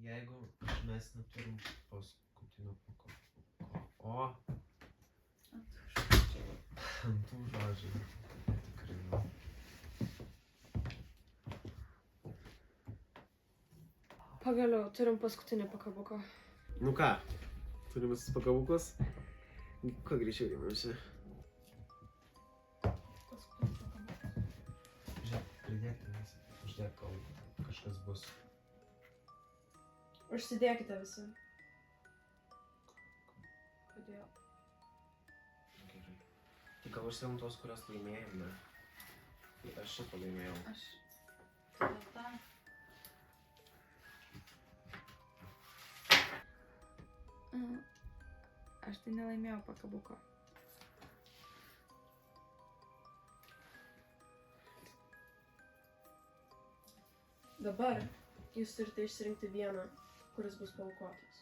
Jeigu mes neturim paskutinio O. Ant tų žodžių. Tikrai ne. Pagaliau, turim paskutinį pakabuką. Nu ką, turim visus pakabukus? Kuo greičiau įmėmsi? Žiūrėk, pridėkite visi. Uždėk, kol kažkas bus. Užsidėkite visi. Kodėl? Gerai. Tai gal užsiėm tos, kurios laimėjome. Tai aš šitą laimėjau. Aš... Tada... Aš tai nelaimėjau pakabuko. Dabar jūs turite išsirinkti vieną, kuris bus paaukotas.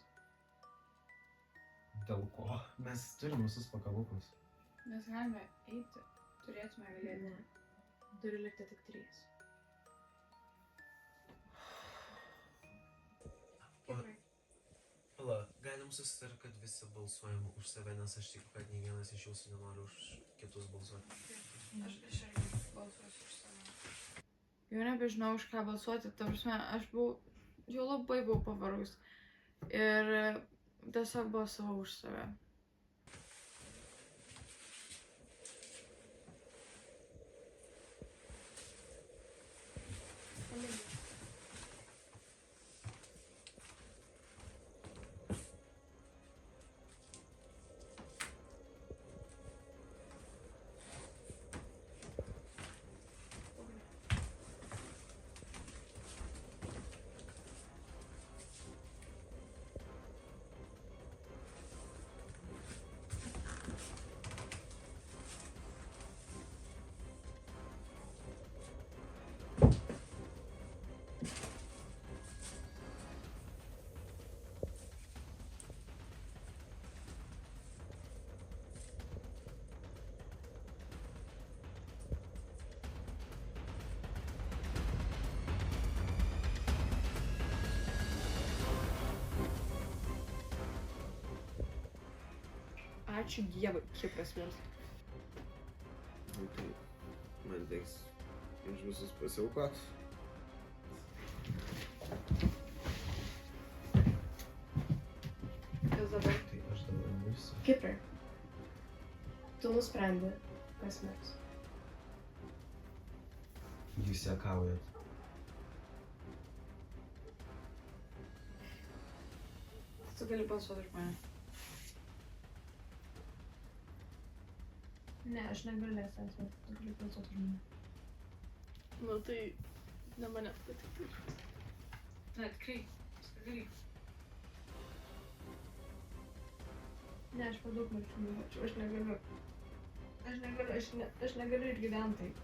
Dėl ko? Mes turim visus pakabukus. Mes galime eiti, turėtume galėti. Ne. Turi likti tik 3. Pala, galim susitarti, kad visi balsuojam už save, nes aš tikiu, kad nei vienas iš jūsų nenori už kitus balsuoti. Aš irgi balsuosiu už save. Jau nebežinau, už ką balsuoti, ta prasme, aš jau labai buvau pavargus. Ir tiesiog balsavau už save. Ačiū Dievui, Kipras mirs. Tai man teiks už visus pasiaukot. Kas dabar? Tai aš dabar mirsiu. Kiprai, tu nusprendi, kas mirs. Jūs juokaujat. Tu gali balsuoti už mane. Ne, aš negalėsiu esmės, tu gali balsuoti už mane. Nu tai, ne mane patikti. Ne, tikrai, viską gali. Ne, aš per daug mirčių numačiau, aš negaliu. Aš negaliu ir gyventi taip.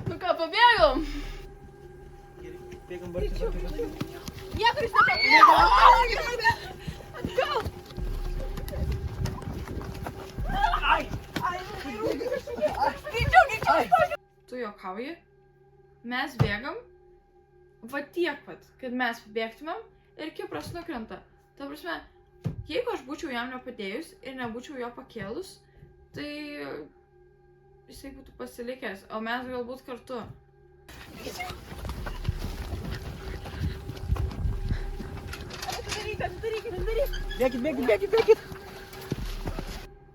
Nu ką, pabėgom? Bėgam barti. Niekur nepabėgom! Atgal! Greičiau! Tu juokauji, mes bėgam, va tiek pat, kad mes bėgtumėm ir Kipras nukrenta. Ta prasme, jeigu aš būčiau jam nepadėjus ir nebūčiau jo pakėlus, tai jisai būtų pasilikęs, o mes galbūt kartu. Bėkit!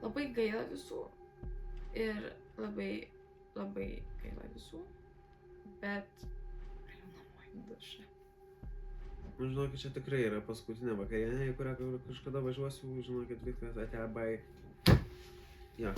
Labai gaila visų ir labai gaila visų, bet galiu namo į dušą. Nu, žinokit, čia tikrai yra paskutinė vakarienė, į kurią kažkada važiuosiu, žinokit, viskas ate bai. Jo.